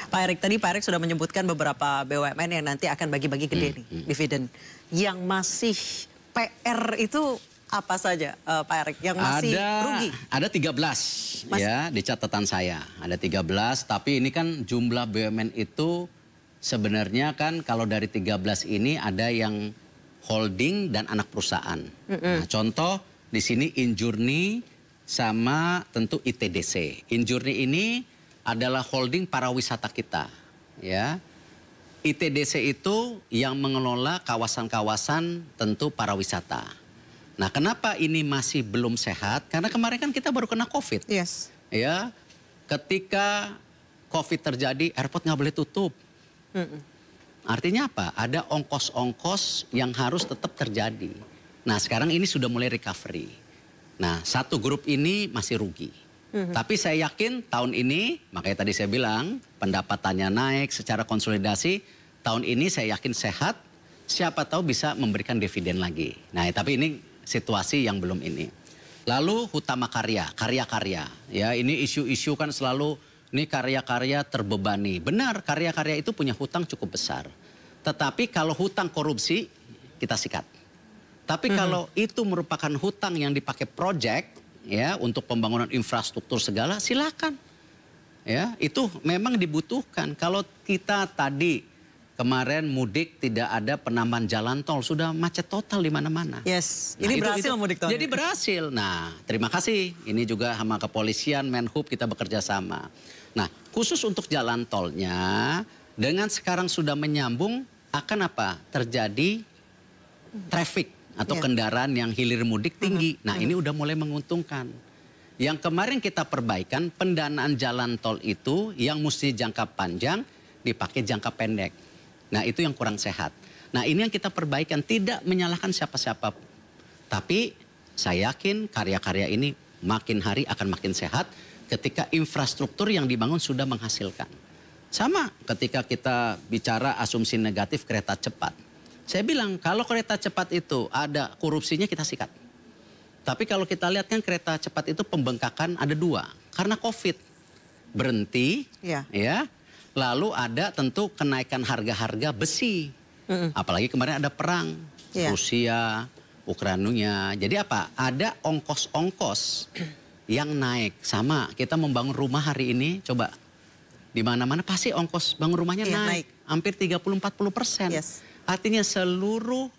Pak Erik, tadi Pak Erik sudah menyebutkan beberapa BUMN yang nanti akan bagi-bagi gede nih, dividen. Yang masih PR itu apa saja, Pak Erik? Yang masih rugi? Ada 13 ya di catatan saya. Ada 13, tapi ini kan jumlah BUMN itu sebenarnya kan kalau dari 13 ini ada yang holding dan anak perusahaan. Nah, contoh di sini Injourney sama tentu ITDC. Injourney ini adalah holding pariwisata kita, ya. ITDC itu yang mengelola kawasan-kawasan tentu pariwisata. Nah, kenapa ini masih belum sehat? Karena kemarin kan kita baru kena COVID. Yes. Ya, ketika COVID terjadi, airport nggak boleh tutup. Artinya apa? Ada ongkos-ongkos yang harus tetap terjadi. Nah, sekarang ini sudah mulai recovery. Nah, satu grup ini masih rugi. Tapi saya yakin tahun ini, makanya tadi saya bilang pendapatannya naik secara konsolidasi. Tahun ini saya yakin sehat, siapa tahu bisa memberikan dividen lagi. Nah, tapi ini situasi yang belum ini. Lalu Hutama Karya, karya-karya. Ya, ini isu-isu kan selalu, ini karya-karya terbebani. Benar, karya-karya itu punya hutang cukup besar. Tetapi kalau hutang korupsi, kita sikat. Tapi kalau itu merupakan hutang yang dipakai proyek, ya, untuk pembangunan infrastruktur segala, silakan. Ya, itu memang dibutuhkan. Kalau kita tadi kemarin mudik tidak ada penambahan jalan tol, sudah macet total di mana-mana. Yes, Nah, ini berhasil mudik tol. Jadi berhasil. Nah, terima kasih. Ini juga sama kepolisian, Menhub kita bekerja sama. Nah, khusus untuk jalan tolnya, dengan sekarang sudah menyambung, akan apa? Terjadi traffic atau kendaraan yang hilir mudik tinggi. Nah, ini udah mulai menguntungkan. Yang kemarin kita perbaikan, pendanaan jalan tol itu yang mesti jangka panjang dipakai jangka pendek. Nah, itu yang kurang sehat. Nah, ini yang kita perbaikan, tidak menyalahkan siapa-siapa. Tapi saya yakin karya-karya ini makin hari akan makin sehat ketika infrastruktur yang dibangun sudah menghasilkan. Sama ketika kita bicara asumsi negatif kereta cepat. Saya bilang kalau kereta cepat itu ada korupsinya kita sikat. Tapi kalau kita lihat kan kereta cepat itu pembengkakan ada 2. Karena COVID berhenti, ya. Lalu ada tentu kenaikan harga-harga besi. Apalagi kemarin ada perang Rusia, Ukraina. Jadi apa? Ada ongkos-ongkos yang naik. Sama kita membangun rumah hari ini, coba di mana-mana pasti ongkos bangun rumahnya naik. Hampir 30-40%. Artinya seluruh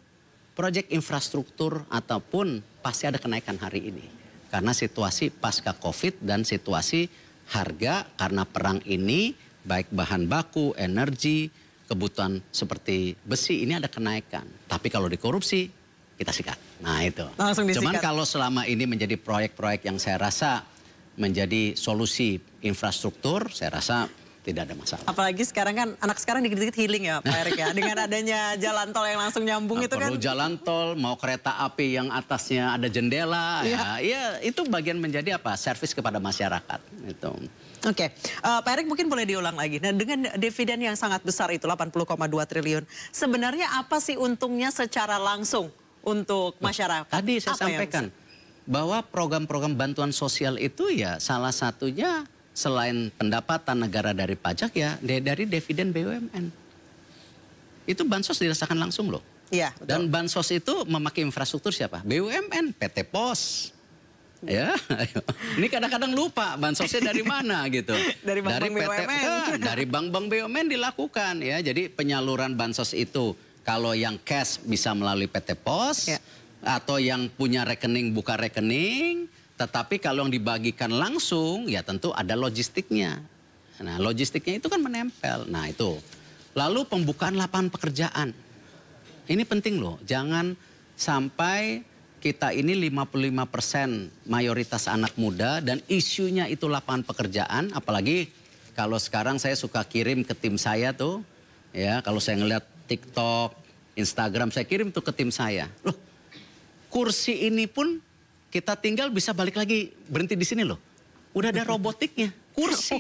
proyek infrastruktur ataupun pasti ada kenaikan hari ini. Karena situasi pasca COVID dan situasi harga karena perang ini, baik bahan baku, energi, kebutuhan seperti besi ini ada kenaikan. Tapi kalau dikorupsi, kita sikat. Nah itu. Langsung disikat. Cuman kalau selama ini menjadi proyek-proyek yang saya rasa menjadi solusi infrastruktur, saya rasa tidak ada masalah. Apalagi sekarang kan, anak sekarang dikit-dikit healing ya Pak Erik ya. Dengan adanya jalan tol yang langsung nyambung itu kan. Perlu jalan tol, mau kereta api yang atasnya ada jendela. Ya itu bagian menjadi apa? Servis kepada masyarakat. Itu. Oke, Pak Erik mungkin boleh diulang lagi. Nah, dengan dividen yang sangat besar itu 80,2 triliun. Sebenarnya apa sih untungnya secara langsung untuk masyarakat? Tadi saya sampaikan bahwa program-program bantuan sosial itu ya salah satunya selain pendapatan negara dari pajak ya dari dividen BUMN. Itu bansos dirasakan langsung loh. Iya. Dan bansos itu memakai infrastruktur siapa? BUMN, PT POS. Ya, ini kadang-kadang lupa bansosnya dari mana gitu. Dari bank-bank BUMN. Dari bank-bank BUMN dilakukan ya. Jadi penyaluran bansos itu kalau yang cash bisa melalui PT POS atau yang punya rekening buka rekening. Tetapi kalau yang dibagikan langsung, ya tentu ada logistiknya. Nah, logistiknya itu kan menempel. Nah, itu. Lalu pembukaan lapangan pekerjaan. Ini penting loh. Jangan sampai kita ini 55% mayoritas anak muda dan isunya itu lapangan pekerjaan. Apalagi kalau sekarang saya suka kirim ke tim saya tuh. Ya, kalau saya ngeliat TikTok, Instagram, saya kirim tuh ke tim saya. Loh, kursi ini pun kita tinggal bisa balik lagi, berhenti di sini loh. Udah ada robotiknya, kursi.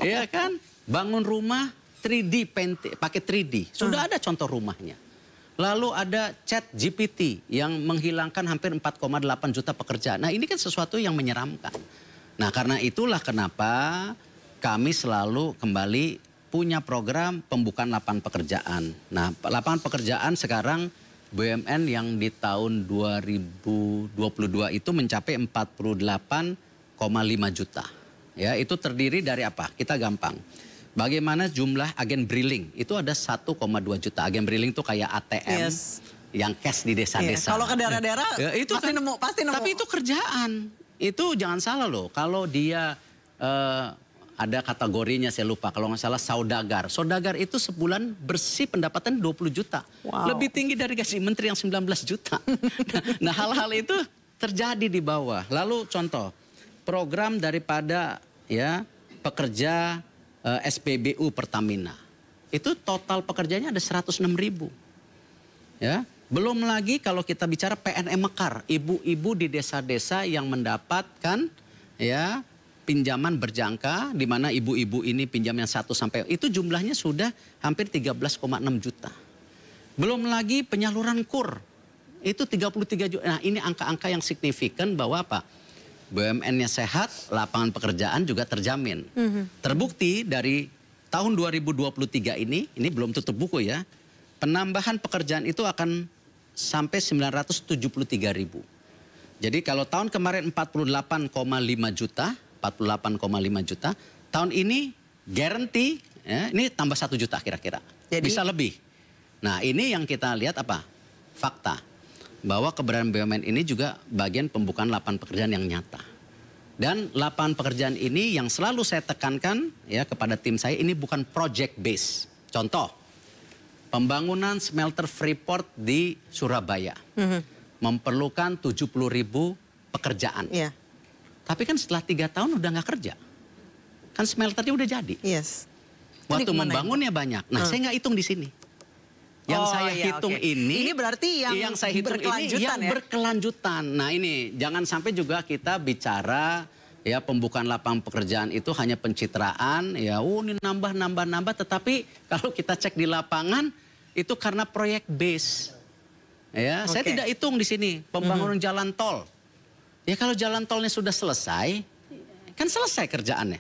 Iya kan? Bangun rumah 3D, pakai 3D. Sudah ada contoh rumahnya. Lalu ada Chat GPT yang menghilangkan hampir 4,8 juta pekerjaan. Nah ini kan sesuatu yang menyeramkan. Nah karena itulah kenapa kami selalu kembali punya program pembukaan lapangan pekerjaan. Nah, lapangan pekerjaan sekarang BUMN yang di tahun 2022 itu mencapai 48,5 juta. Ya, itu terdiri dari apa? Kita gampang. Bagaimana jumlah agen briling? Itu ada 1,2 juta. Agen briling itu kayak ATM yang cash di desa-desa. Kalau ke daerah-daerah ya, itu pasti nemu. Tapi itu kerjaan. Itu jangan salah loh. Kalau dia ada kategorinya saya lupa, kalau nggak salah saudagar. Saudagar itu sebulan bersih pendapatan 20 juta. Wow. Lebih tinggi dari gaji menteri yang 19 juta. Nah, hal-hal itu terjadi di bawah. Lalu contoh, program daripada ya pekerja SPBU Pertamina. Itu total pekerjanya ada 106.000. Ya, belum lagi kalau kita bicara PNM Mekar, ibu-ibu di desa-desa yang mendapatkan ya pinjaman berjangka, di mana ibu-ibu ini pinjam yang 1 sampai itu jumlahnya sudah hampir 13,6 juta. Belum lagi penyaluran KUR, itu 33 juta. Nah, ini angka-angka yang signifikan bahwa apa? BUMN-nya sehat, lapangan pekerjaan juga terjamin. Terbukti dari tahun 2023 ini belum tutup buku ya, penambahan pekerjaan itu akan sampai 973.000. Jadi kalau tahun kemarin 48,5 juta, 48,5 juta. Tahun ini guarantee, ya, ini tambah 1 juta kira-kira. Bisa lebih. Nah, ini yang kita lihat apa? Fakta. Bahwa keberadaan BUMN ini juga bagian pembukaan lapangan pekerjaan yang nyata. Dan lapangan pekerjaan ini yang selalu saya tekankan ya kepada tim saya, ini bukan project base. Contoh, pembangunan smelter Freeport di Surabaya. Memerlukan 70.000 pekerjaan. Tapi kan setelah 3 tahun udah nggak kerja. Kan smelternya udah jadi. Waktu membangunnya banyak. Nah, saya nggak hitung di sini. Yang saya hitung ini berarti yang saya hitung ini yang berkelanjutan. Nah, ini jangan sampai juga kita bicara ya pembukaan lapangan pekerjaan itu hanya pencitraan, ya ini nambah, tetapi kalau kita cek di lapangan itu karena proyek base. Ya, saya tidak hitung di sini pembangunan jalan tol. Ya kalau jalan tolnya sudah selesai, kan selesai kerjaannya.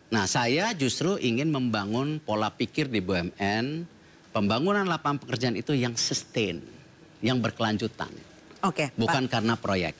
Nah, saya justru ingin membangun pola pikir di BUMN, pembangunan lapangan pekerjaan itu yang sustain, yang berkelanjutan. Bukan karena proyek.